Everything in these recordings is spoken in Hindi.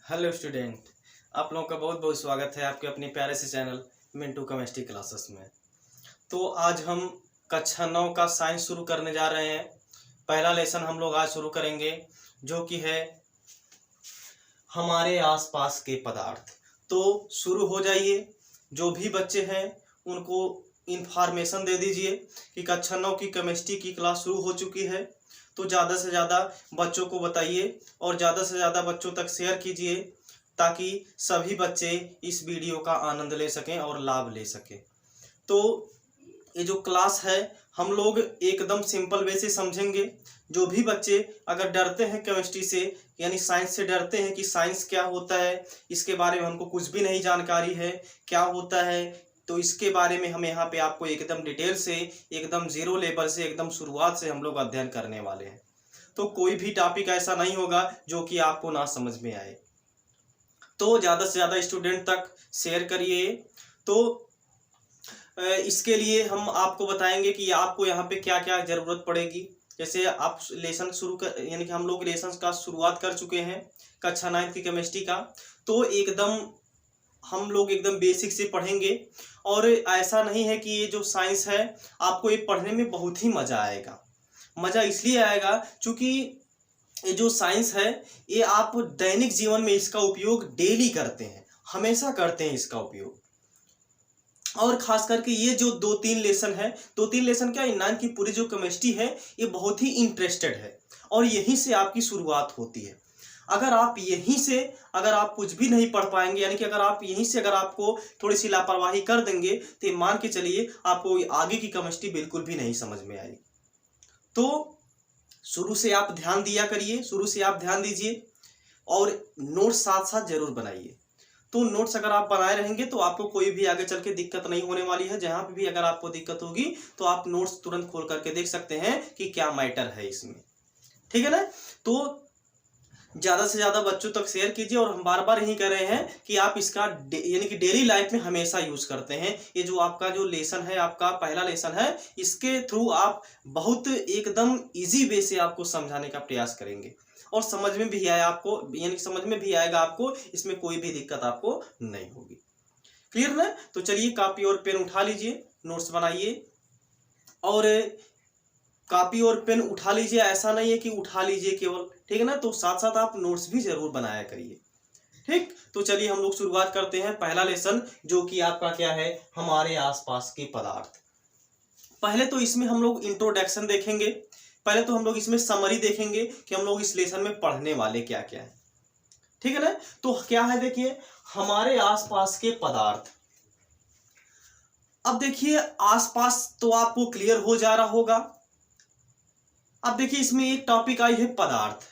हेलो स्टूडेंट, आप लोगों का बहुत बहुत स्वागत है आपके अपने प्यारे से चैनल मिंटू केमिस्ट्री क्लासेस में। तो आज हम कक्षा 9 का साइंस शुरू करने जा रहे हैं। पहला लेसन हम लोग आज शुरू करेंगे जो कि है हमारे आसपास के पदार्थ। तो शुरू हो जाइए। जो भी बच्चे हैं उनको इन्फॉर्मेशन दे दीजिए कि कक्षा 9 की केमिस्ट्री की क्लास शुरू हो चुकी है। तो ज़्यादा से ज़्यादा बच्चों को बताइए और ज़्यादा से ज़्यादा बच्चों तक शेयर कीजिए ताकि सभी बच्चे इस वीडियो का आनंद ले सकें और लाभ ले सकें। तो ये जो क्लास है हम लोग एकदम सिंपल वे से समझेंगे। जो भी बच्चे अगर डरते हैं केमिस्ट्री से यानी साइंस से डरते हैं कि साइंस क्या होता है, इसके बारे में हमको कुछ भी नहीं जानकारी है क्या होता है, तो इसके बारे में हम यहाँ पे आपको एकदम डिटेल से एकदम जीरो लेवल से एकदम शुरुआत से हम लोग अध्ययन करने वाले हैं। तो कोई भी टॉपिक ऐसा नहीं होगा जो कि आपको ना समझ में आए। तो ज़्यादा से ज़्यादा स्टूडेंट तक शेयर करिए। तो इसके लिए हम आपको बताएंगे कि आपको यहाँ पे क्या क्या ज़रूरत पड़ेगी। जैसे आप लेसन शुरू कर यानी कि हम लोग लेसन का शुरुआत कर चुके हैं कक्षा 9 की केमिस्ट्री का। तो एकदम हम लोग एकदम बेसिक से पढ़ेंगे और ऐसा नहीं है कि ये जो साइंस है आपको ये पढ़ने में बहुत ही मज़ा आएगा। मज़ा इसलिए आएगा क्योंकि ये जो साइंस है ये आप दैनिक जीवन में इसका उपयोग डेली करते हैं, हमेशा करते हैं इसका उपयोग। और खास करके ये जो दो तीन लेसन क्या 9 की पूरी जो केमिस्ट्री है ये बहुत ही इंटरेस्टेड है और यहीं से आपकी शुरुआत होती है। अगर आप कुछ भी नहीं पढ़ पाएंगे यानी कि अगर आपको थोड़ी सी लापरवाही कर देंगे तो मान के चलिए आपको आगे की केमिस्ट्री बिल्कुल भी नहीं समझ में आएगी। तो शुरू से आप ध्यान दीजिए और नोट्स साथ साथ जरूर बनाइए। तो नोट्स अगर आप बनाए रहेंगे तो आपको कोई भी आगे चल के दिक्कत नहीं होने वाली है। जहां पे भी अगर आपको दिक्कत होगी तो आप नोट्स तुरंत खोल करके देख सकते हैं कि क्या मैटर है इसमें, ठीक है ना। तो ज़्यादा से ज़्यादा बच्चों तक शेयर कीजिए और हम बार बार यही कह रहे हैं कि आप इसका यानी कि डेली लाइफ में हमेशा यूज़ करते हैं। ये जो आपका जो लेसन है, आपका पहला लेसन है, इसके थ्रू आप बहुत एकदम इजी वे से आपको समझाने का प्रयास करेंगे और समझ में भी आएगा आपको, इसमें कोई भी दिक्कत आपको नहीं होगी। क्लियर ना। तो चलिए कॉपी और पेन उठा लीजिए, नोट्स बनाइए। और कॉपी और पेन उठा लीजिए, ऐसा नहीं है कि उठा लीजिए केवल, ठीक है ना। तो साथ साथ आप नोट्स भी जरूर बनाया करिए, ठीक। तो चलिए हम लोग शुरुआत करते हैं पहला लेसन जो कि आपका क्या है, हमारे आसपास के पदार्थ। पहले तो इसमें हम लोग इंट्रोडक्शन देखेंगे, पहले तो हम लोग इसमें समरी देखेंगे कि हम लोग इस लेसन में पढ़ने वाले क्या क्या है, ठीक है ना। तो क्या है देखिए, हमारे आसपास के पदार्थ। अब देखिए आसपास तो आपको क्लियर हो जा रहा होगा। अब देखिए इसमें एक टॉपिक आई है पदार्थ।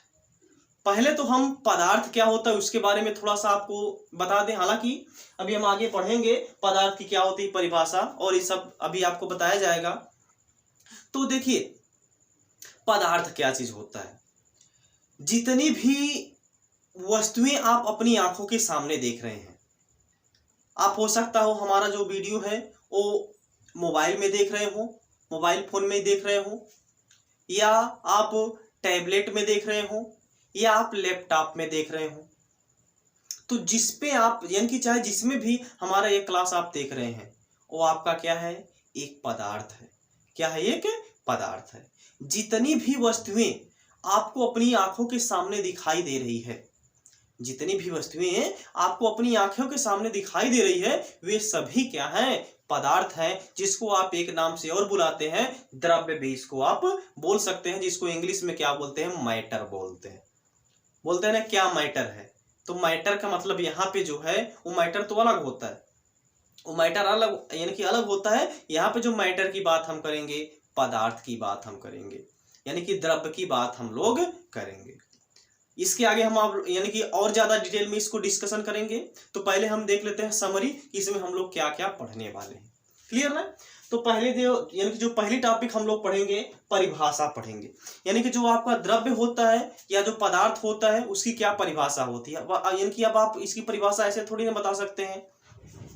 पहले तो हम पदार्थ क्या होता है उसके बारे में थोड़ा सा आपको बता दें। हालांकि अभी हम आगे पढ़ेंगे पदार्थ की क्या होती है परिभाषा और ये सब अभी आपको बताया जाएगा। तो देखिए पदार्थ क्या चीज होता है। जितनी भी वस्तुएं आप अपनी आंखों के सामने देख रहे हैं, आप हो सकता हो हमारा जो वीडियो है वो मोबाइल में देख रहे हो, मोबाइल फोन में देख रहे हो, या आप टैबलेट में देख रहे हो, या आप लैपटॉप में देख रहे हो। तो जिस पे आप यानी कि चाहे जिसमें भी हमारा ये क्लास आप देख रहे हैं वो आपका क्या है, एक पदार्थ है। क्या है, एक पदार्थ है। जितनी भी वस्तुएं आपको अपनी आंखों के सामने दिखाई दे रही है, जितनी भी वस्तुएं आपको अपनी आंखों के सामने दिखाई दे रही है वे सभी क्या हैं, पदार्थ है। जिसको आप एक नाम से और बुलाते हैं, द्रव्य भी इसको आप बोल सकते हैं, जिसको इंग्लिश में क्या बोलते हैं, मैटर बोलते हैं ना। क्या मैटर है, तो मैटर का मतलब यहाँ पे जो है वो मैटर तो अलग होता है, वो मैटर अलग यानी कि अलग होता है। यहाँ पे जो मैटर की बात हम करेंगे, पदार्थ की बात हम करेंगे, यानी कि द्रव्य की बात हम लोग करेंगे। इसके आगे हम आप यानी कि और ज्यादा डिटेल में इसको डिस्कशन करेंगे। तो पहले हम देख लेते हैं समरी कि इसमें हम लोग क्या क्या पढ़ने वाले हैं। क्लियर ना। तो पहले यानी कि जो पहली टॉपिक हम लोग पढ़ेंगे, परिभाषा पढ़ेंगे। यानी कि जो आपका द्रव्य होता है या जो पदार्थ होता है उसकी क्या परिभाषा होती है। यानी कि अब आप इसकी परिभाषा ऐसे थोड़ी ना बता सकते हैं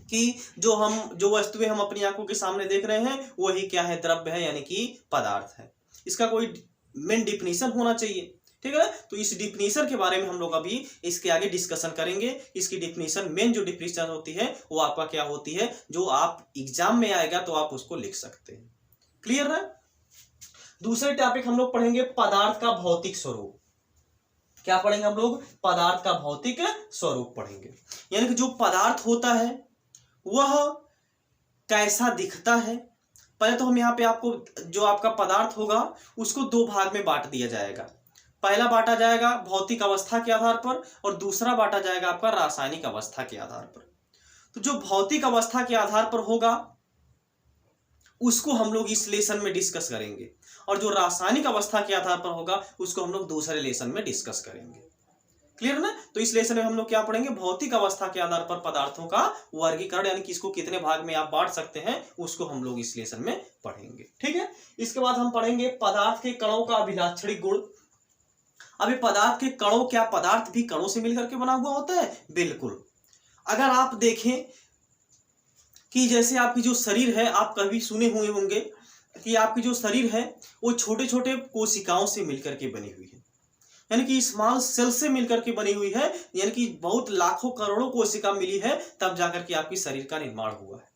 कि जो वस्तुएं हम अपनी आंखों के सामने देख रहे हैं वही क्या है, द्रव्य है यानी कि पदार्थ है। इसका कोई मेन डिफिनीशन होना चाहिए। ठीक है ना। तो इस डिफिनीशन के बारे में हम लोग अभी इसके आगे डिस्कशन करेंगे। इसकी डिफिनीशन, मेन जो डिफिनीशन होती है वो आपका क्या होती है, जो आप एग्जाम में आएगा तो आप उसको लिख सकते हैं। क्लियर है। दूसरे टॉपिक हम लोग पढ़ेंगे पदार्थ का भौतिक स्वरूप। क्या पढ़ेंगे हम लोग, पदार्थ का भौतिक स्वरूप पढ़ेंगे। यानी कि जो पदार्थ होता है वह कैसा दिखता है। पहले तो हम यहाँ पे आपको जो आपका पदार्थ होगा उसको दो भाग में बांट दिया जाएगा। पहला बांटा जाएगा भौतिक अवस्था के आधार पर और दूसरा बांटा जाएगा आपका रासायनिक अवस्था के आधार पर। तो जो भौतिक अवस्था के आधार पर होगा उसको हम लोग इस लेसन में डिस्कस करेंगे और जो रासायनिक अवस्था के आधार पर होगा उसको हम लोग दूसरे लेसन में डिस्कस करेंगे। क्लियर ना। तो इस लेसन में हम लोग क्या पढ़ेंगे, भौतिक अवस्था के आधार पर पदार्थों का वर्गीकरण, यानी कि इसको कितने भाग में आप बांट सकते हैं उसको हम लोग इस लेसन में पढ़ेंगे। ठीक है। इसके बाद हम पढ़ेंगे पदार्थ के कणों का अभिलाक्षणिक गुण। अभी पदार्थ के कणों, क्या पदार्थ भी कणों से मिलकर के बना हुआ होता है? बिल्कुल। अगर आप देखें कि जैसे आपकी जो शरीर है, आप कभी सुने हुए होंगे कि आपकी जो शरीर है वो छोटे छोटे कोशिकाओं से मिलकर के बनी हुई है, यानी कि स्मॉल सेल से मिलकर के बनी हुई है, यानी कि बहुत लाखों करोड़ों कोशिका मिली है तब जाकर के आपकी शरीर का निर्माण हुआ है।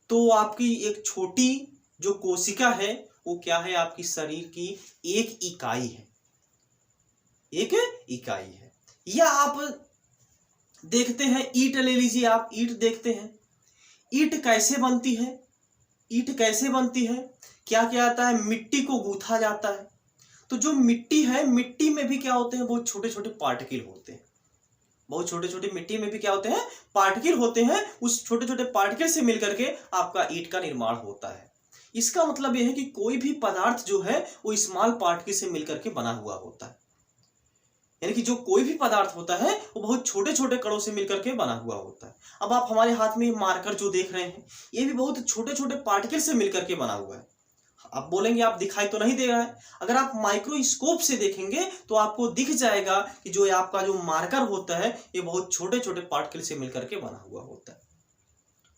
तो आपकी एक छोटी जो कोशिका है वो क्या है, आपकी शरीर की एक इकाई है, एक इकाई है। या आप देखते हैं ईंट ले लीजिए, आप ईंट देखते हैं, ईंट कैसे बनती है, ईंट कैसे बनती है, क्या क्या आता है, मिट्टी को गूंथा जाता है। तो जो मिट्टी है, मिट्टी में भी क्या होते हैं, बहुत छोटे छोटे पार्टिकल होते हैं, बहुत छोटे छोटे मिट्टी में भी क्या होते हैं, पार्टिकल होते हैं। उस छोटे छोटे पार्टिकल से मिलकर के आपका ईंट का निर्माण होता है। इसका मतलब यह है कि कोई भी पदार्थ जो है वो स्मॉल पार्टिकल से मिलकर के बना हुआ होता है, यानी कि जो कोई भी पदार्थ होता है वो बहुत छोटे छोटे कणों से मिलकर के बना हुआ होता है। अब आप हमारे हाथ में मार्कर जो देख रहे हैं ये भी बहुत छोटे छोटे पार्टिकल से मिलकर के बना हुआ है। आप बोलेंगे आप दिखाई तो नहीं दे रहा है, अगर आप माइक्रोस्कोप से देखेंगे तो आपको दिख जाएगा कि जो आपका जो मार्कर होता है ये बहुत छोटे छोटे पार्टिकल से मिलकर के बना हुआ होता है।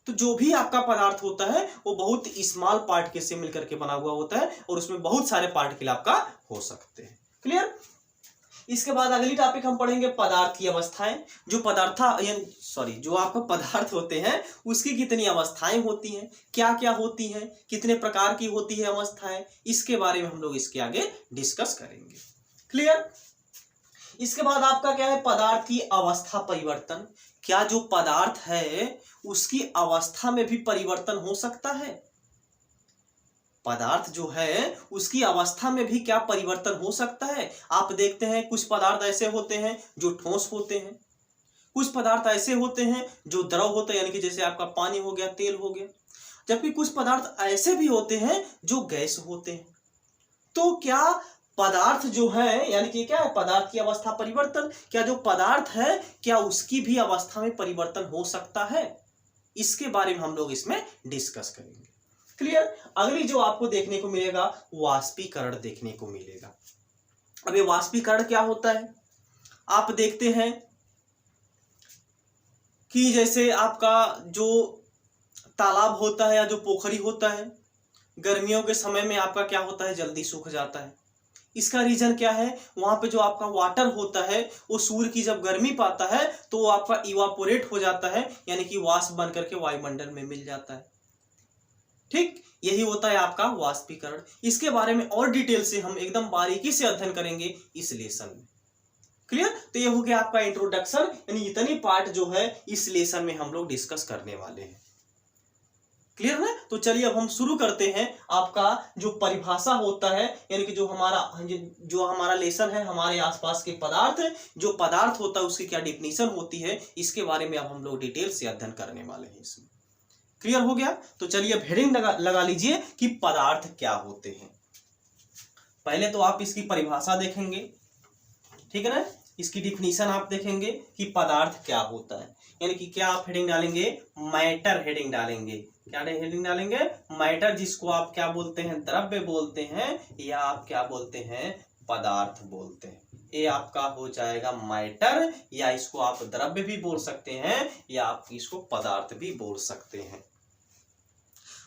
तो जो भी आपका पदार्थ होता है वो बहुत स्मॉल पार्टिकल से मिलकर के बना हुआ होता है और उसमें बहुत सारे पार्टिकल आपका हो सकते हैं। क्लियर। इसके बाद अगली टॉपिक हम पढ़ेंगे पदार्थ की अवस्थाएं। जो आपका पदार्थ होते हैं उसकी कितनी अवस्थाएं होती हैं, क्या क्या होती हैं, कितने प्रकार की होती है अवस्थाएं, इसके बारे में हम लोग इसके आगे डिस्कस करेंगे। क्लियर। इसके बाद आपका क्या है, पदार्थ की अवस्था परिवर्तन। क्या जो पदार्थ है उसकी अवस्था में भी परिवर्तन हो सकता है? पदार्थ जो है उसकी अवस्था में भी क्या परिवर्तन हो सकता है? आप देखते हैं कुछ पदार्थ ऐसे होते हैं जो ठोस होते हैं, कुछ पदार्थ ऐसे होते हैं जो द्रव होते हैं, यानी कि जैसे आपका पानी हो गया, तेल हो गया, जबकि कुछ पदार्थ ऐसे भी होते हैं जो गैस होते हैं। तो क्या पदार्थ जो है, यानी कि क्या है, पदार्थ की अवस्था परिवर्तन, क्या जो पदार्थ है क्या उसकी भी अवस्था में परिवर्तन हो सकता है? इसके बारे में हम लोग इसमें डिस्कस करेंगे। क्लियर। अगली जो आपको देखने को मिलेगा वाष्पीकरण देखने को मिलेगा। अब ये वाष्पीकरण क्या होता है, आप देखते हैं कि जैसे आपका जो तालाब होता है या जो पोखरी होता है, गर्मियों के समय में आपका क्या होता है, जल्दी सूख जाता है। इसका रीजन क्या है, वहां पे जो आपका वाटर होता है वो सूर्य की जब गर्मी पाता है तो वो आपका इवापोरेट हो जाता है, यानी कि वाष्प बन करके वायुमंडल में मिल जाता है। ठीक, यही होता है आपका वाष्पीकरण। इसके बारे में और डिटेल से हम एकदम बारीकी से अध्ययन करेंगे इस लेसन में। क्लियर। तो ये हो गया आपका इंट्रोडक्शन, यानी इतनी पार्ट जो है इस लेसन में हम लोग डिस्कस करने वाले हैं। क्लियर ना। तो चलिए अब हम शुरू करते हैं। आपका जो परिभाषा होता है, यानी कि जो हमारा लेसन है, हमारे आसपास के पदार्थ, जो पदार्थ होता है उसकी क्या डिफिनीशन होती है, इसके बारे में अब हम लोग डिटेल से अध्ययन करने वाले हैं इसमें। क्लियर हो गया। तो चलिए अब हेडिंग लगा लीजिए कि पदार्थ क्या होते हैं। पहले तो आप इसकी परिभाषा देखेंगे, ठीक है ना, इसकी डिफिनीशन आप देखेंगे कि पदार्थ क्या होता है, यानी कि क्या आप हेडिंग डालेंगे, मैटर हेडिंग डालेंगे। क्या हेडिंग डालेंगे, मैटर, जिसको आप क्या बोलते हैं, द्रव्य बोलते हैं, या आप क्या बोलते हैं, पदार्थ बोलते हैं। ये आपका हो जाएगा मैटर, या इसको आप द्रव्य भी बोल सकते हैं या आप इसको पदार्थ भी बोल सकते हैं।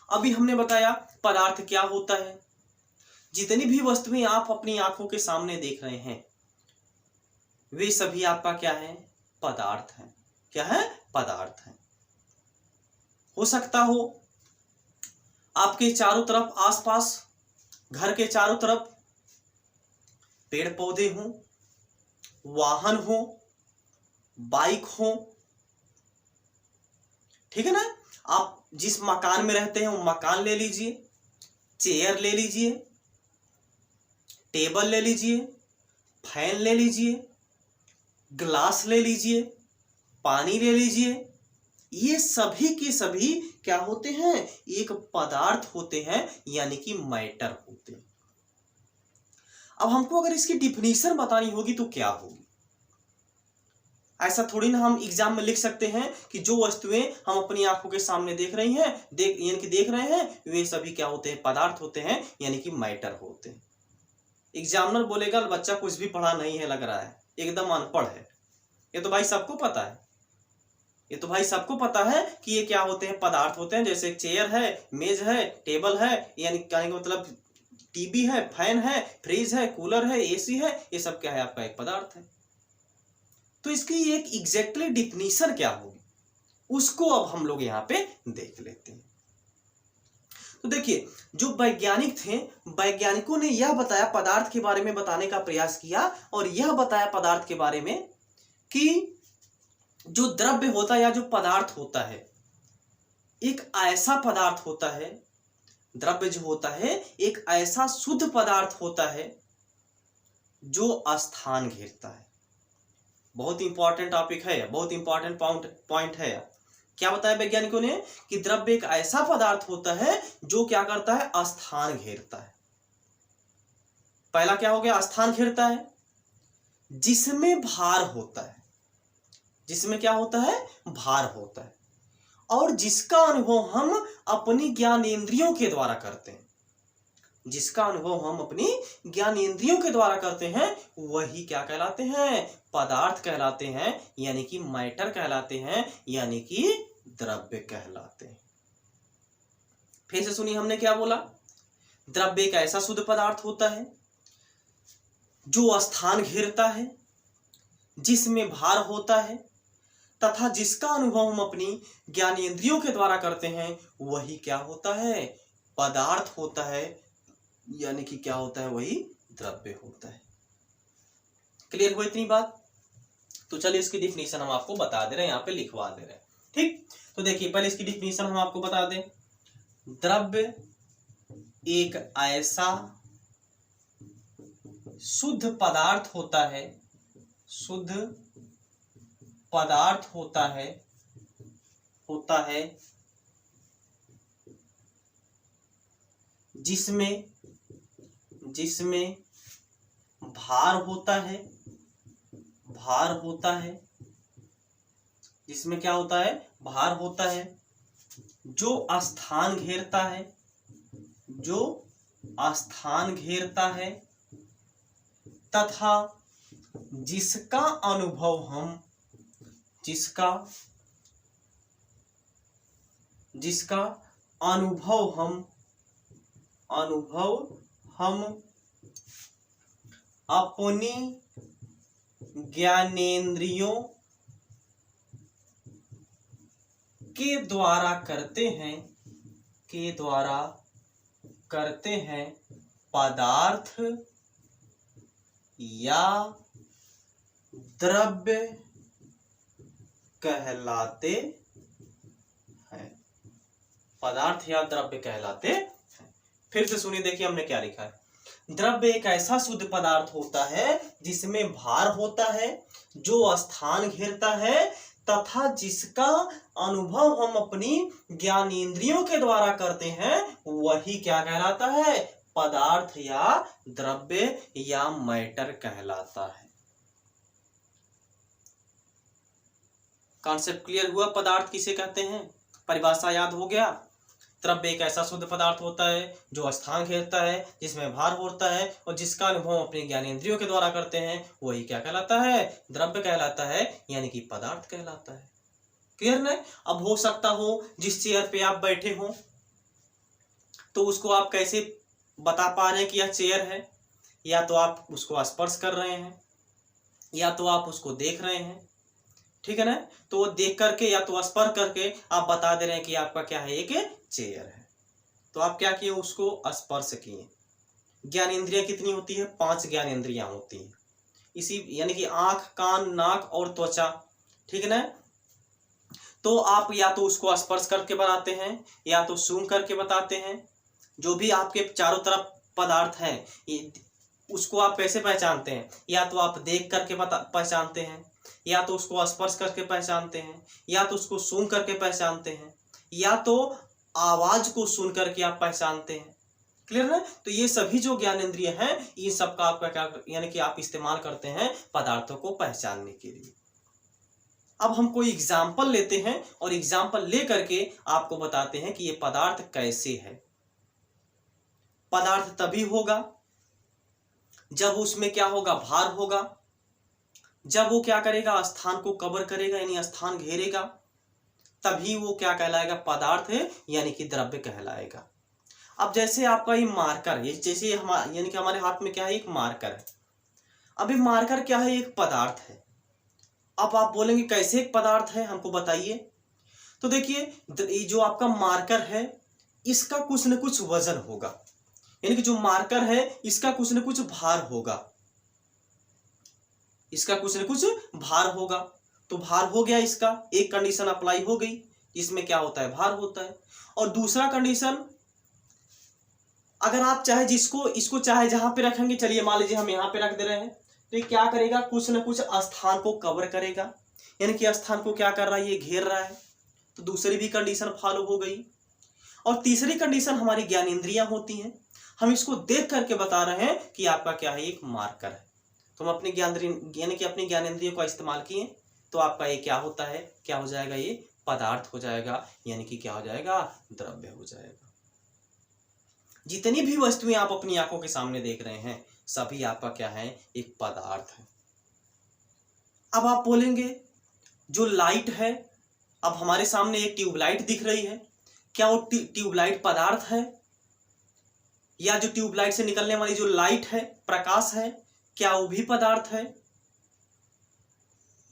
अभी हमने बताया पदार्थ क्या होता है। जितनी भी वस्तुएं आप अपनी आंखों के सामने देख रहे हैं वे सभी आपका क्या है? पदार्थ है। क्या है? पदार्थ है। हो सकता हो आपके चारों तरफ, आसपास घर के चारों तरफ पेड़ पौधे हों, वाहन हो, बाइक हो, ठीक है ना। आप जिस मकान में रहते हैं वो मकान ले लीजिए, चेयर ले लीजिए, टेबल ले लीजिए, फैन ले लीजिए, ग्लास ले लीजिए, पानी ले लीजिए, ये सभी के सभी क्या होते हैं? एक पदार्थ होते हैं, यानी कि मैटर होते हैं। अब हमको अगर इसकी डिफिनीशन बतानी होगी तो क्या होगी? ऐसा थोड़ी ना हम एग्जाम में लिख सकते हैं कि जो वस्तुएं हम अपनी आंखों के सामने देख रही हैं, देख रहे हैं, वे सभी क्या होते हैं? पदार्थ होते हैं, यानी कि मैटर होते हैं। एग्जामिनर बोलेगा बच्चा कुछ भी पढ़ा नहीं है, लग रहा है एकदम अनपढ़ है। ये तो भाई सबको पता है, ये तो भाई सबको पता है कि ये क्या होते हैं? पदार्थ होते हैं। जैसे चेयर है, मेज है, टेबल है, यानी कहने का मतलब टीवी है, फैन है, फ्रिज है, कूलर है, एसी है, ये सब क्या है? आपका एक पदार्थ है। तो इसकी एक एग्जैक्टली डिफिनीशन क्या होगी उसको अब हम लोग यहाँ पे देख लेते हैं। तो देखिए, जो वैज्ञानिक थे, वैज्ञानिकों ने यह बताया, पदार्थ के बारे में बताने का प्रयास किया और यह बताया पदार्थ के बारे में कि जो द्रव्य होता है या जो पदार्थ होता है, एक ऐसा पदार्थ होता है, द्रव्य जो होता है एक ऐसा शुद्ध पदार्थ होता है जो स्थान घेरता है। बहुत इंपॉर्टेंट टॉपिक है, बहुत इंपॉर्टेंट पॉइंट है। क्या बताया वैज्ञानिकों ने? कि द्रव्य एक ऐसा पदार्थ होता है जो क्या करता है? स्थान घेरता है। पहला क्या हो गया? स्थान घेरता है, जिसमें भार होता है। जिसमें क्या होता है? भार होता है, और जिसका अनुभव हम अपनी ज्ञानेंद्रियों के द्वारा करते हैं। जिसका अनुभव हम अपनी ज्ञानेंद्रियों के द्वारा करते हैं वही क्या कहलाते हैं? पदार्थ कहलाते हैं, यानी कि मैटर कहलाते हैं, यानी कि द्रव्य कहलाते हैं। फिर से सुनिए, हमने क्या बोला? द्रव्य एक ऐसा शुद्ध पदार्थ होता है जो स्थान घेरता है, जिसमें भार होता है, तथा जिसका अनुभव हम अपनी ज्ञानेंद्रियों के द्वारा करते हैं वही क्या होता है? पदार्थ होता है, यानी कि क्या होता है? वही द्रव्य होता है। क्लियर हुआ इतनी बात? तो चलिए इसकी डिफिनीशन हम आपको बता दे रहे हैं, यहाँ पे लिखवा दे रहे हैं। ठीक, तो देखिए पहले इसकी डिफिनीशन हम आपको बता दें। द्रव्य एक ऐसा शुद्ध पदार्थ होता है, शुद्ध पदार्थ होता है जिसमें भार होता है, जिसमें क्या होता है? भार होता है, जो स्थान घेरता है, तथा जिसका अनुभव हम अपनी ज्ञानेंद्रियों के द्वारा करते हैं, पदार्थ या द्रव्य कहलाते हैं। पदार्थ या द्रव्य कहलाते हैं। फिर से सुनिए, देखिए हमने क्या लिखा है। द्रव्य एक ऐसा शुद्ध पदार्थ होता है जिसमें भार होता है, जो स्थान घेरता है, तथा जिसका अनुभव हम अपनी ज्ञानेंद्रियों के द्वारा करते हैं वही क्या कहलाता है? पदार्थ या द्रव्य या मैटर कहलाता है। कॉन्सेप्ट क्लियर हुआ? पदार्थ किसे कहते हैं? परिभाषा याद हो गया? द्रव्य एक ऐसा शुद्ध पदार्थ होता है जो स्थान घेरता है, जिसमें भार होता है, और जिसका अनुभव अपने ज्ञानेंद्रियों के द्वारा करते हैं वही क्या कहलाता है? द्रव्य कहलाता है, यानी कि पदार्थ कहलाता है। क्लियर ना? अब हो सकता हो जिस चेयर पे आप बैठे हो तो उसको आप कैसे बता पा रहे हैं कि यह चेयर है, या तो आप उसको स्पर्श कर रहे हैं, या तो आप उसको देख रहे हैं, ठीक है ना। तो वो देख करके या तो स्पर्श करके आप बता दे रहे हैं कि आपका क्या है, एक चेयर है। तो आप क्या किए, उसको स्पर्श किए। ज्ञान इंद्रियां कितनी होती है, 5 ज्ञान इंद्रियां होती हैं, इसी यानी कि आंख, कान, नाक और त्वचा, ठीक है ना। तो आप या तो उसको स्पर्श करके बताते हैं, या तो सूंघ करके बताते हैं। जो भी आपके चारों तरफ पदार्थ हैं उसको आप कैसे पहचानते हैं, या तो आप देख करके पहचानते हैं, या तो उसको स्पर्श करके पहचानते हैं, या तो उसको सूंघ करके पहचानते हैं, या तो आवाज को सुन करके आप पहचानते हैं। क्लियर है। तो ये सभी जो ज्ञान इंद्रिय हैं इन सब का आपका क्या यानी कि आप इस्तेमाल करते हैं पदार्थों को पहचानने के लिए। अब हम कोई एग्जाम्पल लेते हैं और एग्जाम्पल ले करके आपको बताते हैं कि ये पदार्थ कैसे है। पदार्थ तभी होगा जब उसमें क्या होगा, भार होगा, जब वो क्या करेगा, स्थान को कवर करेगा यानी स्थान घेरेगा, तभी वो क्या कहलाएगा, पदार्थ है यानी कि द्रव्य कहलाएगा। अब जैसे आपका ये मार्कर है, जैसे यानी कि हमारे हाथ में क्या है, एक मार्कर है। अब ये मार्कर क्या है, एक पदार्थ है। अब आप बोलेंगे कैसे एक पदार्थ है, हमको बताइए। तो देखिए जो आपका मार्कर है इसका कुछ न कुछ वजन होगा, यानी कि जो मार्कर है इसका कुछ न कुछ भार होगा, इसका कुछ न कुछ भार होगा। तो भार हो गया, इसका एक कंडीशन अप्लाई हो गई, इसमें क्या होता है, भार होता है। और दूसरा कंडीशन, अगर आप चाहे इसको चाहे जहां पे रखेंगे, चलिए मान लीजिए हम यहाँ पे रख दे रहे हैं, तो ये क्या करेगा, कुछ न कुछ स्थान को कवर करेगा, यानी कि स्थान को क्या कर रहा है, ये घेर रहा है। तो दूसरी भी कंडीशन फॉलो हो गई। और तीसरी कंडीशन हमारी ज्ञान इंद्रियां होती हैं, हम इसको देख करके बता रहे हैं कि आपका क्या है, एक मार्कर है। तो हम अपने यानी कि अपनी ज्ञान इंद्रियों का इस्तेमाल किए, तो आपका ये क्या होता है, क्या हो जाएगा, ये पदार्थ हो जाएगा, यानी कि क्या हो जाएगा, द्रव्य हो जाएगा। जितनी भी वस्तुएं आप अपनी आंखों के सामने देख रहे हैं सभी आपका क्या है, एक पदार्थ है। अब आप बोलेंगे जो लाइट है, अब हमारे सामने एक ट्यूबलाइट दिख रही है, क्या वो ट्यूबलाइट पदार्थ है, या जो ट्यूबलाइट से निकलने वाली जो लाइट है, प्रकाश है, क्या वो भी पदार्थ है।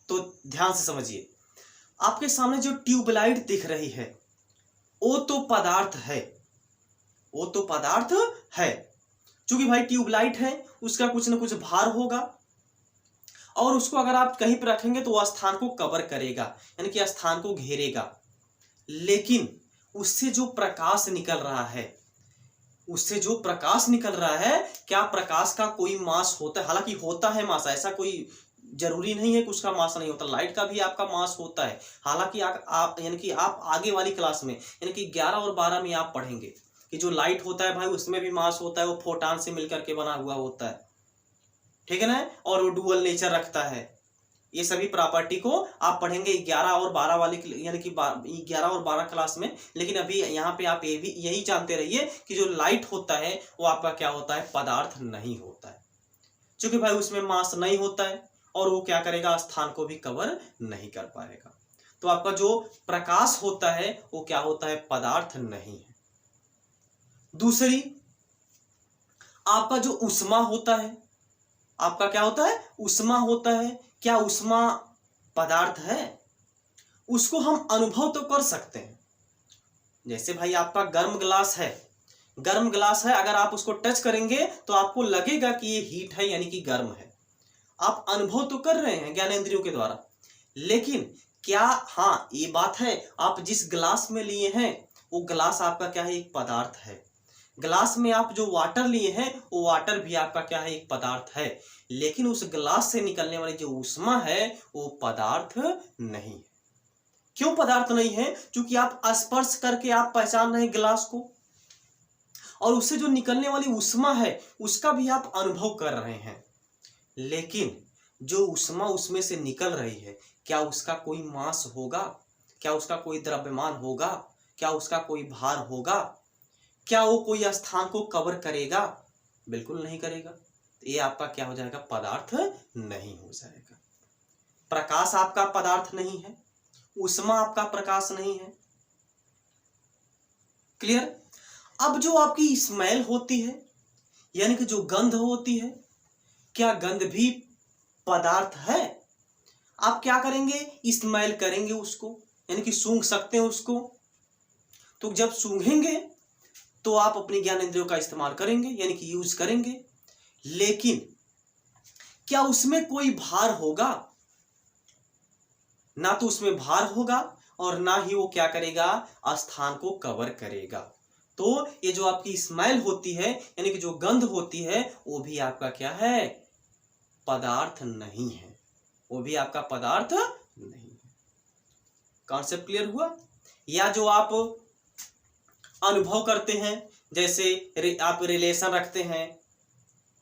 तो ध्यान से समझिए, आपके सामने जो ट्यूबलाइट दिख रही है वो तो पदार्थ है, वो तो पदार्थ है। क्योंकि भाई ट्यूबलाइट है, उसका कुछ न कुछ भार होगा, और उसको अगर आप कहीं पर रखेंगे तो वह स्थान को कवर करेगा, यानी कि स्थान को घेरेगा। लेकिन उससे जो प्रकाश निकल रहा है, उससे जो प्रकाश निकल रहा है, क्या प्रकाश का कोई मास होता है? हालांकि होता है मास, ऐसा कोई जरूरी नहीं है कि उसका मास नहीं होता। लाइट का भी आपका मास होता है। हालांकि आप यानी कि आप आगे वाली क्लास में यानी कि 11 और 12 में आप पढ़ेंगे कि जो लाइट होता है भाई उसमें भी मास होता है, वो फोटॉन से मिलकर के बना हुआ होता है, ठीक है ना, और वो डुअल नेचर रखता है। ये सभी प्रॉपर्टी को आप पढ़ेंगे 11 और 12 वाले यानी कि 11 और 12 क्लास में। लेकिन अभी यहाँ पे आप ये भी यही जानते रहिए कि जो लाइट होता है वो आपका क्या होता है, पदार्थ नहीं होता है, क्योंकि भाई उसमें मास नहीं होता है और वो क्या करेगा, स्थान को भी कवर नहीं कर पाएगा। तो आपका जो प्रकाश होता है वो क्या होता है, पदार्थ नहीं है। दूसरी, आपका जो ऊष्मा होता है, आपका क्या होता है, ऊष्मा होता है। क्या ऊष्मा पदार्थ है? उसको हम अनुभव तो कर सकते हैं। जैसे भाई आपका गर्म ग्लास है, गर्म ग्लास है, अगर आप उसको टच करेंगे तो आपको लगेगा कि ये हीट है यानी कि गर्म है। आप अनुभव तो कर रहे हैं ज्ञानेंद्रियों के द्वारा। लेकिन क्या, हाँ ये बात है, आप जिस ग्लास में लिए हैं वो ग्लास आपका क्या है, एक पदार्थ है। ग्लास में आप जो वाटर लिए हैं वो वाटर भी आपका क्या है, एक पदार्थ है। लेकिन उस ग्लास से निकलने वाली जो ऊष्मा है वो पदार्थ नहीं है। क्यों पदार्थ नहीं है? क्योंकि आप स्पर्श करके आप पहचान रहे हैं ग्लास को, और उससे जो निकलने वाली ऊष्मा है उसका भी आप अनुभव कर रहे हैं। लेकिन जो ऊष्मा उसमें से निकल रही है, क्या उसका कोई मास होगा? क्या उसका कोई द्रव्यमान होगा? क्या उसका कोई भार होगा? क्या वो कोई स्थान को कवर करेगा? बिल्कुल नहीं करेगा। तो ये आपका क्या हो जाएगा, पदार्थ नहीं हो जाएगा। प्रकाश आपका पदार्थ नहीं है, ऊष्मा आपका प्रकाश नहीं है। क्लियर? अब जो आपकी स्मेल होती है, यानी कि जो गंध होती है, क्या गंध भी पदार्थ है? आप क्या करेंगे, इस्तेमाल करेंगे उसको, यानी कि सूंघ सकते हैं उसको। तो जब सूंघेंगे तो आप अपनी ज्ञान इंद्रियों का इस्तेमाल करेंगे, यानी कि यूज करेंगे। लेकिन क्या उसमें कोई भार होगा? ना तो उसमें भार होगा और ना ही वो क्या करेगा, स्थान को कवर करेगा। तो ये जो आपकी स्मेल होती है, यानी कि जो गंध होती है, वो भी आपका क्या है, पदार्थ नहीं है, वो भी आपका पदार्थ नहीं है। कॉन्सेप्ट क्लियर हुआ? या जो आप अनुभव करते हैं, जैसे आप रिलेशन रखते हैं,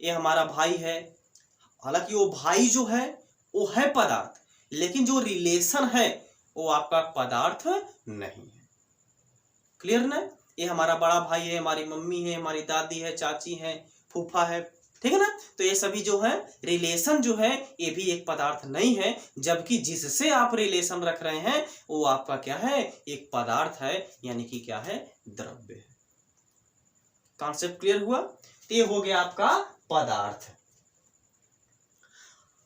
ये हमारा भाई है, हालांकि वो भाई जो है वो है पदार्थ, लेकिन जो रिलेशन है वो आपका पदार्थ नहीं है। क्लियर ना? ये हमारा बड़ा भाई है, हमारी मम्मी है, हमारी दादी है, चाची है, फूफा है, ठीक है ना? तो ये सभी जो है रिलेशन जो है, ये भी एक पदार्थ नहीं है, जबकि जिससे आप रिलेशन रख रहे हैं वो आपका क्या है, एक पदार्थ है, यानी कि क्या है, द्रव्य है। कॉन्सेप्ट क्लियर हुआ? तो ये हो गया आपका पदार्थ।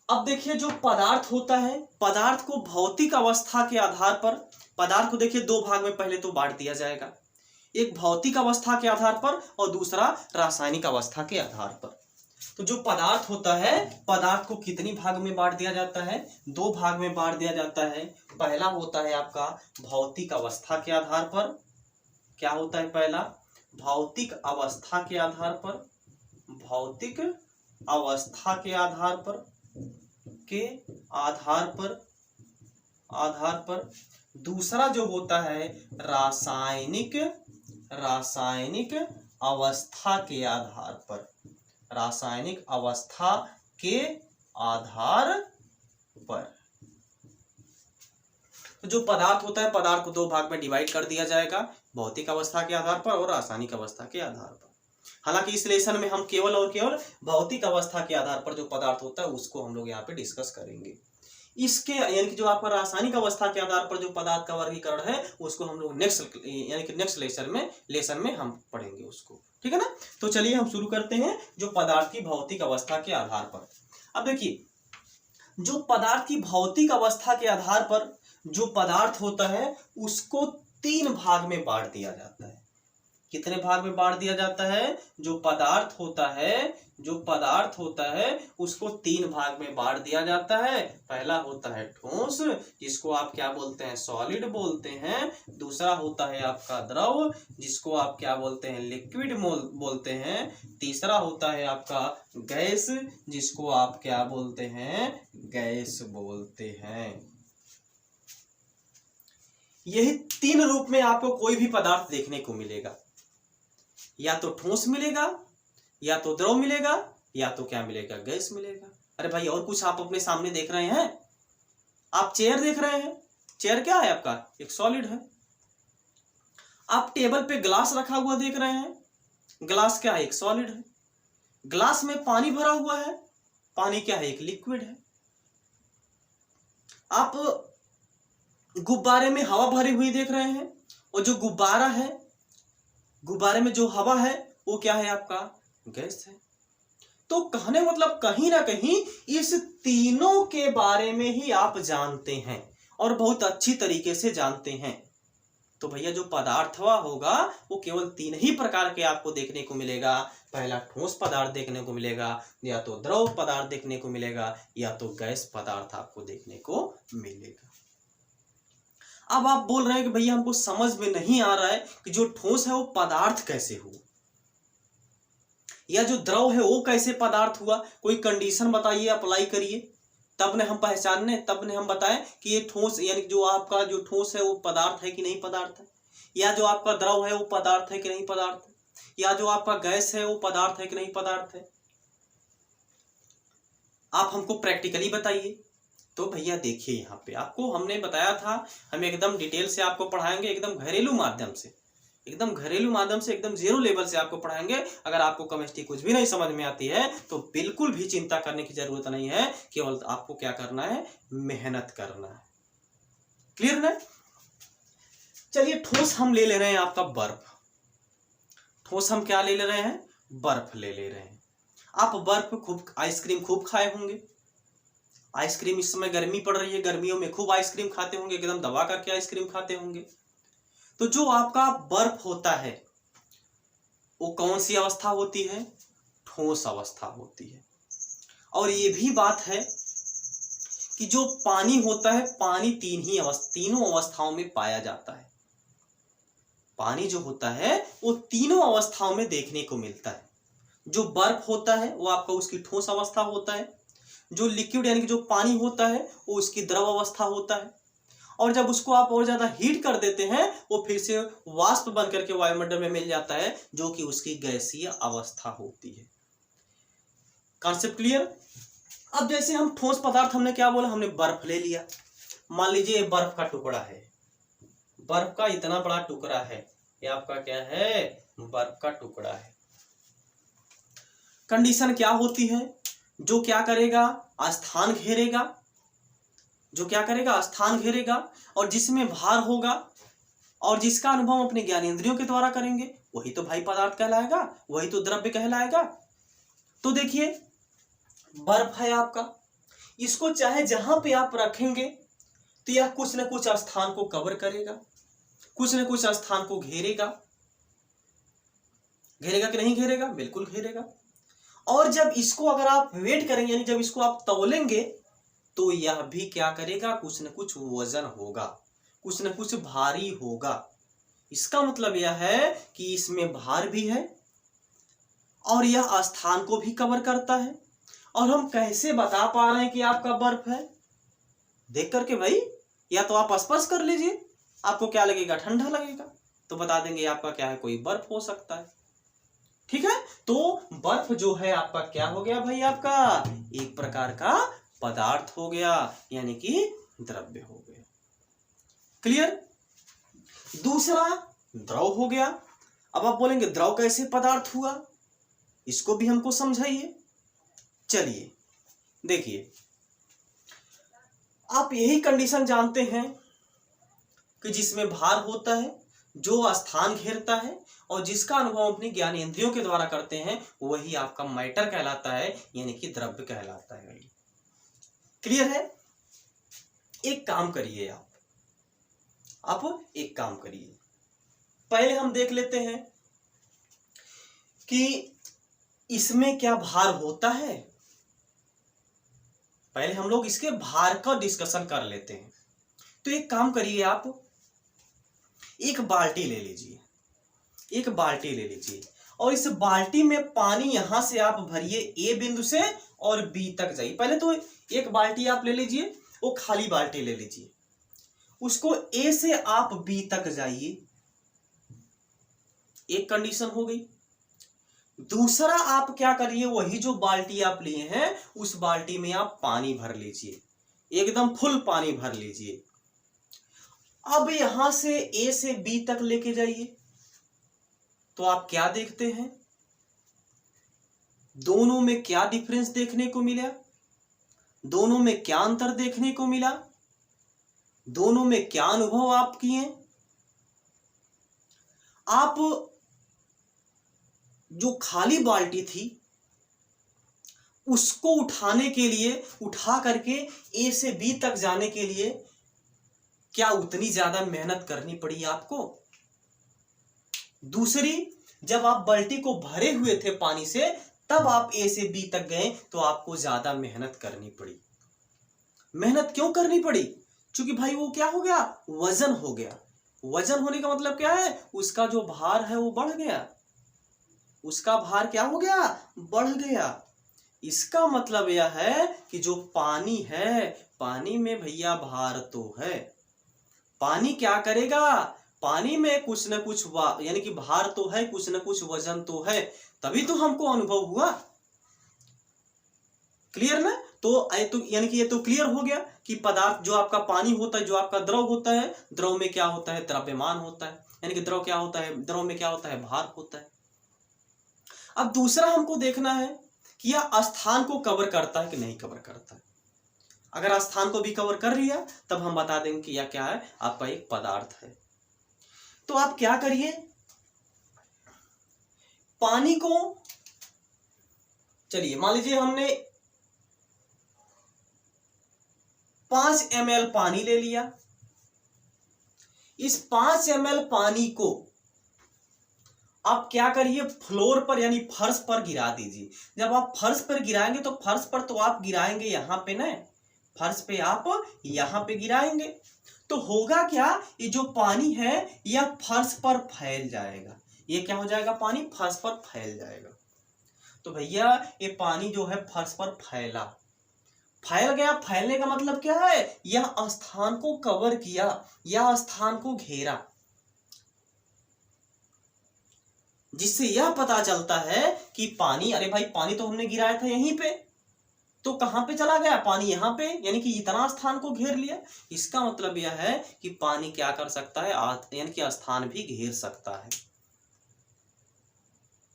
अब देखिए जो पदार्थ होता है, पदार्थ को भौतिक अवस्था के आधार पर, पदार्थ को देखिए दो भाग में पहले तो बांट दिया जाएगा, एक भौतिक अवस्था के आधार पर और दूसरा रासायनिक अवस्था के आधार पर। तो जो पदार्थ होता है, पदार्थ को कितनी भाग में बांट दिया जाता है, दो भाग में बांट दिया जाता है। पहला होता है आपका भौतिक अवस्था के आधार पर। क्या होता है पहला? भौतिक अवस्था के आधार पर, भौतिक अवस्था के आधार पर, आधार पर। दूसरा जो होता है रासायनिक अवस्था के आधार पर, रासायनिक अवस्था के आधार पर। तो जो पदार्थ होता है, पदार्थ को दो भाग में डिवाइड कर दिया जाएगा, भौतिक अवस्था के आधार पर और रासायनिक अवस्था के आधार पर। हालांकि इस लेसन में हम केवल और केवल भौतिक अवस्था के आधार पर जो पदार्थ होता है उसको हम लोग यहाँ पे डिस्कस करेंगे। इसके यानी कि जो आपका रासायनिक अवस्था के आधार पर जो पदार्थ का वर्गीकरण है उसको हम लोग नेक्स्ट लेसन में हम पढ़ेंगे उसको, ठीक है ना? तो चलिए हम शुरू करते हैं जो पदार्थ की भौतिक अवस्था के आधार पर। अब देखिए जो पदार्थ की भौतिक अवस्था के आधार पर जो पदार्थ होता है उसको तीन भाग में बांट दिया जाता है। कितने भाग में बांट दिया जाता है? जो पदार्थ होता है उसको तीन भाग में बांट दिया जाता है। पहला होता है ठोस, जिसको आप क्या बोलते हैं, सॉलिड बोलते हैं। दूसरा होता है आपका द्रव, जिसको आप क्या बोलते हैं, लिक्विड बोलते हैं। तीसरा होता है आपका गैस, जिसको आप क्या बोलते हैं, गैस बोलते हैं। यही तीन रूप में आपको कोई भी पदार्थ देखने को मिलेगा, या तो ठोस मिलेगा, या तो द्रव मिलेगा, या तो क्या मिलेगा, गैस मिलेगा। अरे भाई और कुछ आप अपने सामने देख रहे हैं? आप चेयर देख रहे हैं, चेयर क्या है आपका, एक सॉलिड है। आप टेबल पे ग्लास रखा हुआ देख रहे हैं, ग्लास क्या है, एक सॉलिड है। ग्लास में पानी भरा हुआ है, पानी क्या है, एक लिक्विड है। आप गुब्बारे में हवा भरी हुई देख रहे हैं, और जो गुब्बारा है, गुब्बारे में जो हवा है वो क्या है, आपका गैस है। तो कहने मतलब कहीं ना कहीं इस तीनों के बारे में ही आप जानते हैं और बहुत अच्छी तरीके से जानते हैं। तो भैया जो पदार्थ होगा वो केवल तीन ही प्रकार के आपको देखने को मिलेगा। पहला ठोस पदार्थ देखने को मिलेगा, या तो द्रव पदार्थ देखने को मिलेगा, या तो गैस पदार्थ आपको देखने को मिलेगा। अब आप बोल रहे हैं कि भैया हमको समझ में नहीं आ रहा है कि जो ठोस है वो पदार्थ कैसे हुआ, या जो द्रव है वो कैसे पदार्थ हुआ। कोई कंडीशन बताइए, अप्लाई करिए, तब ने हम पहचानने, तब ने हम बताएं कि ये ठोस, यानी जो आपका जो ठोस है वो पदार्थ है कि नहीं पदार्थ है, या जो आपका द्रव है वो पदार्थ है कि नहीं पदार्थ है, या जो आपका गैस है वो पदार्थ है कि नहीं पदार्थ है। आप हमको प्रैक्टिकली बताइए। तो भैया देखिए यहाँ पे आपको हमने बताया था, हम एकदम डिटेल से आपको पढ़ाएंगे, एकदम घरेलू माध्यम से, एकदम जीरो लेवल से आपको पढ़ाएंगे। अगर आपको केमिस्ट्री कुछ भी नहीं समझ में आती है तो बिल्कुल भी चिंता करने की जरूरत नहीं है, केवल आपको क्या करना है, मेहनत करना है। क्लियर ना? चलिए ठोस हम ले ले रहे हैं आपका बर्फ। ठोस हम क्या ले ले रहे हैं, बर्फ ले ले रहे हैं। आप बर्फ खूब, आइसक्रीम खूब खाए होंगे। आइसक्रीम इस समय गर्मी पड़ रही है, गर्मियों में खूब आइसक्रीम खाते होंगे, एकदम दबा करके आइसक्रीम खाते होंगे। तो जो आपका बर्फ होता है वो कौन सी अवस्था होती है? ठोस अवस्था होती है। और ये भी बात है कि जो पानी होता है, पानी तीनों अवस्थाओं में पाया जाता है। पानी जो होता है वो तीनों अवस्थाओं में देखने को मिलता है। जो बर्फ होता है वो आपका उसकी ठोस अवस्था होता है, जो लिक्विड यानी कि जो पानी होता है वो उसकी द्रव अवस्था होता है, और जब उसको आप और ज्यादा हीट कर देते हैं वो फिर से वाष्प बन करके वायुमंडल में मिल जाता है, जो कि उसकी गैसीय अवस्था होती है। Concept clear? अब जैसे हम ठोस पदार्थ, हमने क्या बोला, हमने बर्फ ले लिया। मान लीजिए बर्फ का टुकड़ा है, बर्फ का इतना बड़ा टुकड़ा है, ये आपका क्या है? बर्फ का टुकड़ा है। कंडीशन क्या होती है? जो क्या करेगा? स्थान घेरेगा। जो क्या करेगा? स्थान घेरेगा, और जिसमें भार होगा और जिसका अनुभव अपने ज्ञानेंद्रियों के द्वारा करेंगे वही तो भाई पदार्थ कहलाएगा, वही तो द्रव्य कहलाएगा। तो देखिए बर्फ है आपका, इसको चाहे जहां पे आप रखेंगे तो यह कुछ न कुछ स्थान को कवर करेगा, कुछ न कुछ स्थान को घेरेगा। घेरेगा कि नहीं घेरेगा? बिल्कुल घेरेगा। और जब इसको अगर आप वेट करेंगे, यानी जब इसको आप तौलेंगे, तो यह भी क्या करेगा? कुछ न कुछ वजन होगा, कुछ न कुछ भारी होगा। इसका मतलब यह है कि इसमें भार भी है और यह स्थान को भी कवर करता है। और हम कैसे बता पा रहे हैं कि आपका बर्फ है? देख करके भाई, या तो आप स्पर्श कर लीजिए, आपको क्या लगेगा? ठंडा लगेगा, तो बता देंगे आपका क्या है, कोई बर्फ हो सकता है। ठीक है, तो बर्फ जो है आपका क्या हो गया भाई? आपका एक प्रकार का पदार्थ हो गया, यानी कि द्रव्य हो गया। क्लियर? दूसरा द्रव हो गया। अब आप बोलेंगे द्रव कैसे पदार्थ हुआ, इसको भी हमको समझाइए। चलिए देखिए, आप यही कंडीशन जानते हैं कि जिसमें भार होता है, जो स्थान घेरता है और जिसका अनुभव अपनी ज्ञान इंद्रियों के द्वारा करते हैं, वही आपका मैटर कहलाता है, यानी कि द्रव्य कहलाता है। क्लियर है? एक काम करिए, आप एक काम करिए, पहले हम देख लेते हैं कि इसमें क्या भार होता है। पहले हम लोग इसके भार का डिस्कशन कर लेते हैं। तो एक काम करिए, आप एक बाल्टी ले लीजिए, एक बाल्टी ले लीजिए, और इस बाल्टी में पानी यहां से आप भरिए ए बिंदु से और बी तक जाइए। पहले तो एक बाल्टी आप ले लीजिए, वो खाली बाल्टी ले लीजिए, उसको ए से आप बी तक जाइए। एक कंडीशन हो गई। दूसरा आप क्या करिए, वही जो बाल्टी आप लिए हैं उस बाल्टी में आप पानी भर लीजिए, एकदम फुल पानी भर लीजिए। अब यहां से ए से बी तक लेके जाइए, तो आप क्या देखते हैं? दोनों में क्या डिफरेंस देखने को मिला? दोनों में क्या अंतर देखने को मिला? दोनों में क्या अनुभव आप किए? आप जो खाली बाल्टी थी उसको उठाने के लिए, उठा करके ए से बी तक जाने के लिए क्या उतनी ज्यादा मेहनत करनी पड़ी आपको? दूसरी, जब आप बाल्टी को भरे हुए थे पानी से, तब आप ए से बी तक गए, तो आपको ज्यादा मेहनत करनी पड़ी। मेहनत क्यों करनी पड़ी? क्योंकि भाई वो क्या हो गया? वजन हो गया। वजन होने का मतलब क्या है? उसका जो भार है वो बढ़ गया। उसका भार क्या हो गया? बढ़ गया। इसका मतलब यह है कि जो पानी है, पानी में भैया भार तो है। पानी क्या करेगा? पानी में कुछ न कुछ यानी कि भार तो है, कुछ न कुछ वजन तो है, तभी तो हमको अनुभव हुआ। क्लियर ना? तो यानी कि ये तो क्लियर हो गया कि पदार्थ जो आपका पानी होता है, जो आपका द्रव होता है, द्रव में क्या होता है? द्रव्यमान होता है। यानी कि द्रव क्या होता है? द्रव में क्या होता है? भार होता है। अब दूसरा हमको देखना है कि यह स्थान को कवर करता है कि नहीं कवर करता है। अगर स्थान को भी कवर कर लिया तब हम बता देंगे कि यह क्या है? आपका एक पदार्थ है। तो आप क्या करिए, पानी को चलिए मान लीजिए हमने 5 ml पानी ले लिया। इस 5 ml पानी को आप क्या करिए, फ्लोर पर यानी फर्श पर गिरा दीजिए। जब आप फर्श पर गिराएंगे तो फर्श पर तो आप गिराएंगे यहाँ पे ना, फर्श पे आप यहाँ पे गिराएंगे तो होगा क्या, ये जो पानी है यह फर्श पर फैल जाएगा। ये क्या हो जाएगा, पानी फर्श पर फैल जाएगा। तो भैया ये पानी जो है फर्श पर फैला, फैल गया। फैलने का मतलब क्या है, यह स्थान को कवर किया, यह स्थान को घेरा, जिससे यह पता चलता है कि पानी, अरे भाई पानी तो हमने गिराया था यहीं पे, तो कहां पे चला गया पानी, यहां पे, यानी कि इतना स्थान को घेर लिया। इसका मतलब यह है कि पानी क्या कर सकता है, यानी कि स्थान भी घेर सकता है।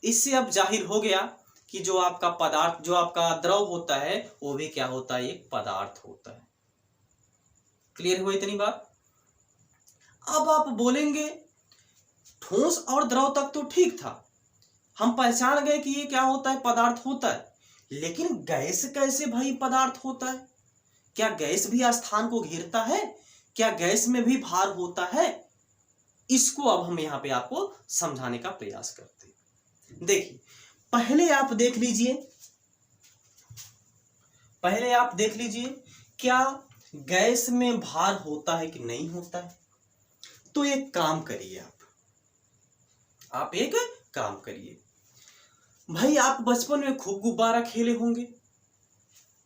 इससे अब जाहिर हो गया कि जो आपका पदार्थ, जो आपका द्रव होता है वो भी क्या होता है, एक पदार्थ होता है। क्लियर हुआ इतनी बात। अब आप बोलेंगे ठोस और द्रव तक तो ठीक था, हम पहचान गए कि ये क्या होता है, पदार्थ होता है, लेकिन गैस कैसे भाई पदार्थ होता है? क्या गैस भी स्थान को घेरता है? क्या गैस में भी भार होता है? इसको अब हम यहां पे आपको समझाने का प्रयास करते हैं। देखिए पहले आप देख लीजिए, पहले आप देख लीजिए क्या गैस में भार होता है कि नहीं होता है। तो एक काम करिए, आप एक काम करिए भाई, आप बचपन में खूब गुब्बारा खेले होंगे,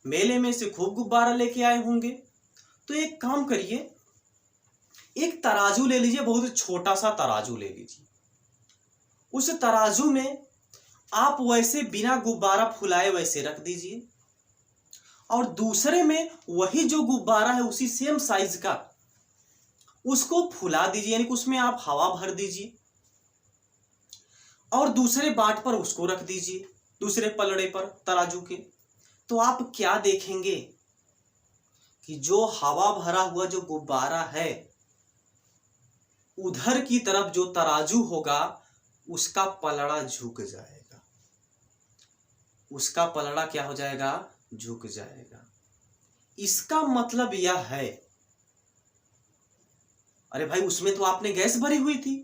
मेले में से खूब गुब्बारा लेके आए होंगे। तो एक काम करिए, एक तराजू ले लीजिए, बहुत छोटा सा तराजू ले लीजिए। उस तराजू में आप वैसे बिना गुब्बारा फुलाए वैसे रख दीजिए, और दूसरे में वही जो गुब्बारा है उसी सेम साइज का उसको फुला दीजिए, यानी कि उसमें आप हवा भर दीजिए, और दूसरे बाट पर उसको रख दीजिए, दूसरे पलड़े पर तराजू के। तो आप क्या देखेंगे कि जो हवा भरा हुआ जो गुब्बारा है उधर की तरफ जो तराजू होगा उसका पलड़ा झुक जाएगा, उसका पलड़ा क्या हो जाएगा, झुक जाएगा। इसका मतलब यह है, अरे भाई उसमें तो आपने गैस भरी हुई थी,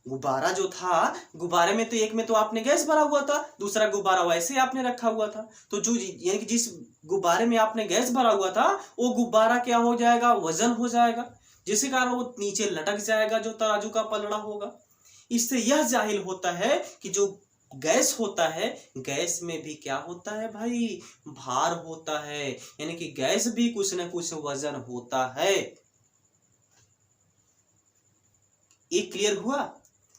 गुब्बारा जो था, गुब्बारे में तो एक में तो आपने गैस भरा हुआ था, दूसरा गुब्बारा वैसे आपने रखा हुआ था। तो जो यानी कि जिस गुब्बारे में आपने गैस भरा हुआ था वो गुब्बारा क्या हो जाएगा, वजन हो जाएगा, जिसके कारण वो नीचे लटक जाएगा जो तराजू का पलड़ा होगा। इससे यह जाहिर होता है कि जो गैस होता है, गैस में भी क्या होता है भाई, भार होता है, यानी कि गैस भी कुछ न कुछ वजन होता है। ये क्लियर हुआ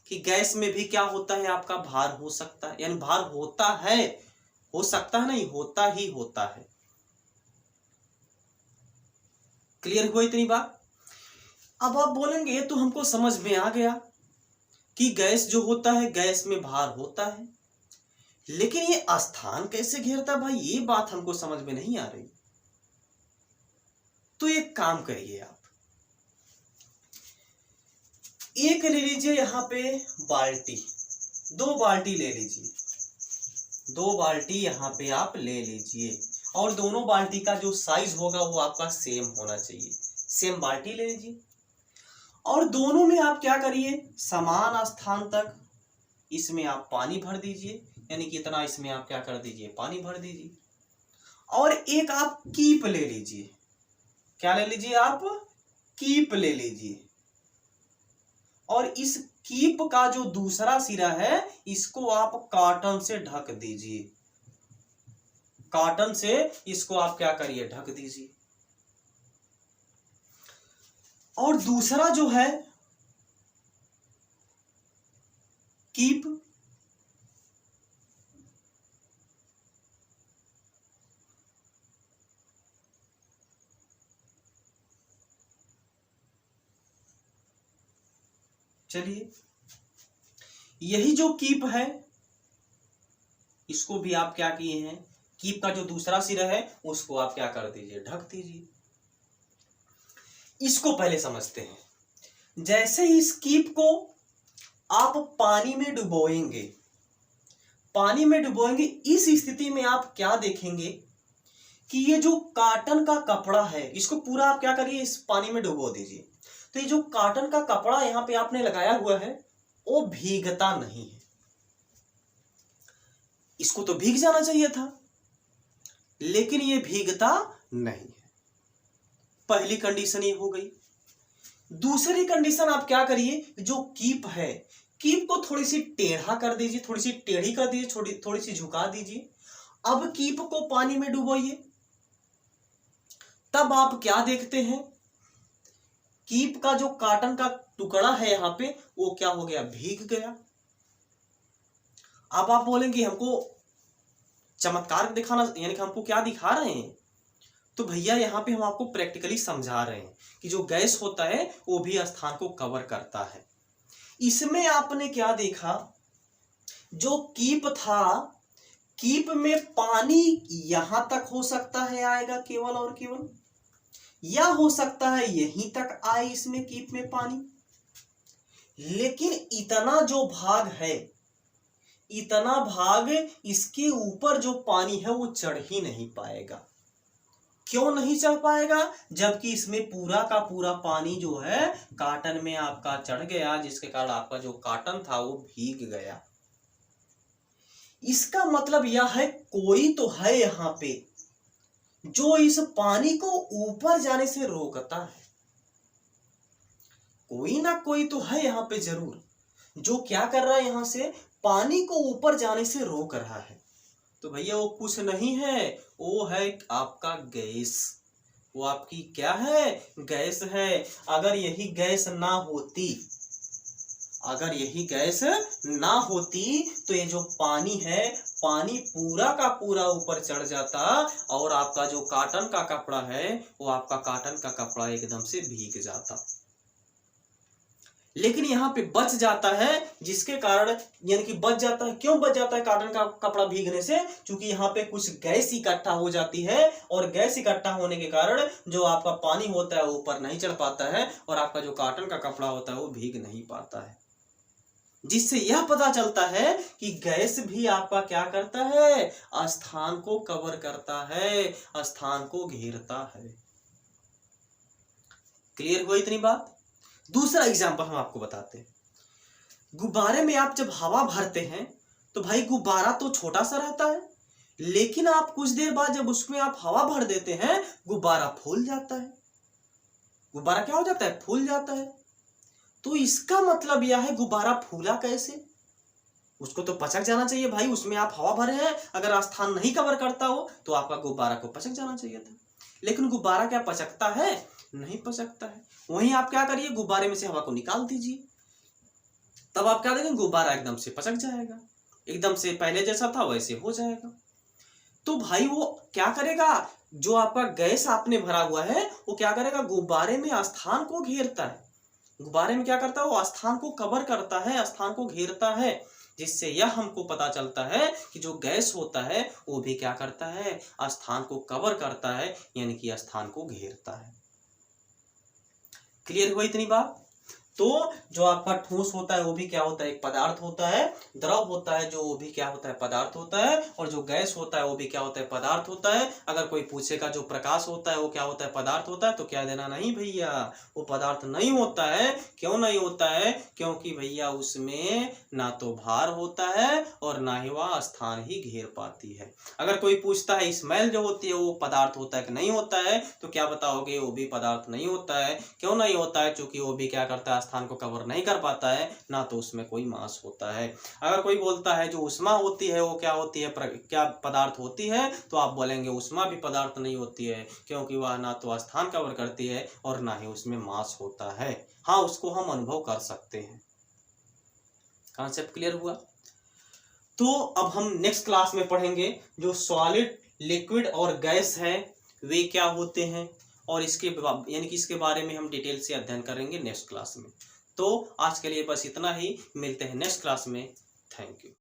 कि गैस में भी क्या होता है, आपका भार हो सकता है, यानी भार होता है, हो सकता है नहीं, होता ही होता है। क्लियर हुआ इतनी बात। अब आप बोलेंगे तो हमको समझ में आ गया कि गैस जो होता है गैस में भार होता है, लेकिन ये स्थान कैसे घेरता है भाई, ये बात हमको समझ में नहीं आ रही। तो एक काम करिए, आप एक ले लीजिए यहां पे बाल्टी, 2 बाल्टी ले लीजिए, 2 बाल्टी यहां पे आप ले लीजिए, और दोनों बाल्टी का जो साइज होगा वो आपका सेम होना चाहिए। सेम बाल्टी ले लीजिए और दोनों में आप क्या करिए, समान स्थान तक इसमें आप पानी भर दीजिए, यानी कि इतना इसमें आप क्या कर दीजिए, पानी भर दीजिए। और एक आप कीप ले लीजिए, क्या ले लीजिए, आप कीप ले लीजिए, और इस कीप का जो दूसरा सिरा है इसको आप कॉटन से ढक दीजिए, कॉटन से इसको आप क्या करिए, ढक दीजिए। और दूसरा जो है कीप, चलिए यही जो कीप है इसको भी आप क्या किए हैं, कीप का जो दूसरा सिरा है उसको आप क्या कर दीजिए, ढक दीजिए। इसको पहले समझते हैं। जैसे इस कीप को आप पानी में डुबोएंगे पानी में डुबोएंगे। इस स्थिति में आप क्या देखेंगे कि ये जो कॉटन का कपड़ा है इसको पूरा आप क्या करिए, इस पानी में डुबो दीजिए। तो ये जो कॉटन का कपड़ा यहाँ पे आपने लगाया हुआ है वो भीगता नहीं है। इसको तो भीग जाना चाहिए था, लेकिन ये भीगता नहीं है। पहली कंडीशन ये हो गई। दूसरी कंडीशन आप क्या करिए, जो कीप है, कीप को थोड़ी सी टेढ़ा कर दीजिए, थोड़ी सी टेढ़ी कर दीजिए, थोड़ी सी झुका दीजिए। अब कीप को पानी में डुबोइए। तब आप क्या देखते हैं, कीप का जो कॉटन का टुकड़ा है यहां पे वो क्या हो गया, भीग गया। अब आप बोलेंगे हमको चमत्कार दिखाना, यानी कि हमको क्या दिखा रहे हैं। तो भैया यहाँ पे हम आपको प्रैक्टिकली समझा रहे हैं कि जो गैस होता है वो भी स्थान को कवर करता है। इसमें आपने क्या देखा, जो कीप था, कीप में पानी यहां तक हो सकता है आएगा केवल और केवल, या हो सकता है यहीं तक आए इसमें कीप में पानी। लेकिन इतना जो भाग है, इतना भाग इसके ऊपर जो पानी है वो चढ़ ही नहीं पाएगा। क्यों नहीं चढ़ पाएगा, जबकि इसमें पूरा का पूरा पानी जो है कॉटन में आपका चढ़ गया, जिसके कारण आपका जो कॉटन था वो भीग गया। इसका मतलब यह है कोई तो है यहां पे जो इस पानी को ऊपर जाने से रोकता है। कोई ना कोई तो है यहां पे जरूर, जो क्या कर रहा है, यहां से पानी को ऊपर जाने से रोक रहा है। तो भैया वो कुछ नहीं है, वो है आपका गैस। वो आपकी क्या है, गैस है। अगर यही गैस ना होती, अगर यही गैस ना होती तो ये जो पानी है, पानी पूरा का पूरा ऊपर चढ़ जाता और आपका जो कॉटन का कपड़ा है वो आपका कॉटन का कपड़ा एकदम से भीग जाता। लेकिन यहाँ पे बच जाता है, जिसके कारण, यानी कि बच जाता है। क्यों बच जाता है कॉटन का कपड़ा भीगने से, क्योंकि यहाँ पे कुछ गैस इकट्ठा हो जाती है और गैस इकट्ठा होने के कारण जो आपका पानी होता है वो ऊपर नहीं चढ़ पाता है और आपका जो कॉटन का कपड़ा होता है वो भीग नहीं पाता है। जिससे यह पता चलता है कि गैस भी आपका क्या करता है, स्थान को कवर करता है, स्थान को घेरता है। क्लियर हुआ इतनी बात। दूसरा एग्जांपल हम आपको बताते हैं। गुब्बारे में आप जब हवा भरते हैं तो भाई गुब्बारा तो छोटा सा रहता है, लेकिन आप कुछ देर बाद जब उसमें आप हवा भर देते हैं गुब्बारा फूल जाता है। गुब्बारा क्या हो जाता है, फूल जाता है। तो इसका मतलब यह है गुब्बारा फूला कैसे, उसको तो पचक जाना चाहिए भाई। उसमें आप हवा भरे हैं, अगर स्थान नहीं कवर करता हो तो आपका गुब्बारा को पचक जाना चाहिए था। लेकिन गुब्बारा क्या पचकता है, नहीं पचकता है। वहीं आप क्या करिए, गुब्बारे में से हवा को निकाल दीजिए, तब आप क्या देखेंगे, गुब्बारा एकदम से पचक जाएगा, एकदम से पहले जैसा था वैसे हो जाएगा। तो भाई वो क्या करेगा, जो आपका गैस आपने भरा हुआ है वो क्या करेगा, गुब्बारे में स्थान को घेरता है। गुब्बारे में क्या करता है, वो स्थान को कवर करता है, स्थान को घेरता है। जिससे यह हमको पता चलता है कि जो गैस होता है वो भी क्या करता है, स्थान को कवर करता है, यानी कि स्थान को घेरता है। क्लियर हुआ इतनी बात। तो जो आपका ठोस होता है वो भी क्या होता है, एक पदार्थ होता है। द्रव होता है जो, वो भी क्या होता है, पदार्थ होता है। और जो गैस होता है वो भी क्या होता है, पदार्थ होता है। अगर कोई पूछेगा जो प्रकाश होता है वो क्या होता है, पदार्थ होता है, तो क्या देना, नहीं भैया वो पदार्थ नहीं होता है। क्यों नहीं होता है, क्योंकि भैया उसमें ना तो भार होता है और ना ही वह स्थान ही घेर पाती है। अगर कोई पूछता है स्मेल जो होती है वो पदार्थ होता है कि नहीं होता है, तो क्या बताओगे, वो भी पदार्थ नहीं होता है। क्यों नहीं होता है, क्योंकि वो भी क्या करता है, स्थान को कवर नहीं कर पाता है, ना तो उसमें कोई मास होता है। अगर कोई बोलता है जो उष्मा होती है वो क्या होती है, क्या पदार्थ होती है, तो आप बोलेंगे उष्मा भी पदार्थ नहीं होती है, क्योंकि वह ना तो स्थान कवर करती है और ना ही उसमें मास होता है। हाँ, उसको हम अनुभव कर सकते हैं। कॉन्सेप्ट क्लियर हुआ। तो अब हम नेक्स्ट क्लास में पढ़ेंगे जो सॉलिड, लिक्विड और गैस है वे क्या होते हैं, और इसके यानी कि इसके बारे में हम डिटेल से अध्ययन करेंगे नेक्स्ट क्लास में। तो आज के लिए बस इतना ही, मिलते हैं नेक्स्ट क्लास में। Thank you.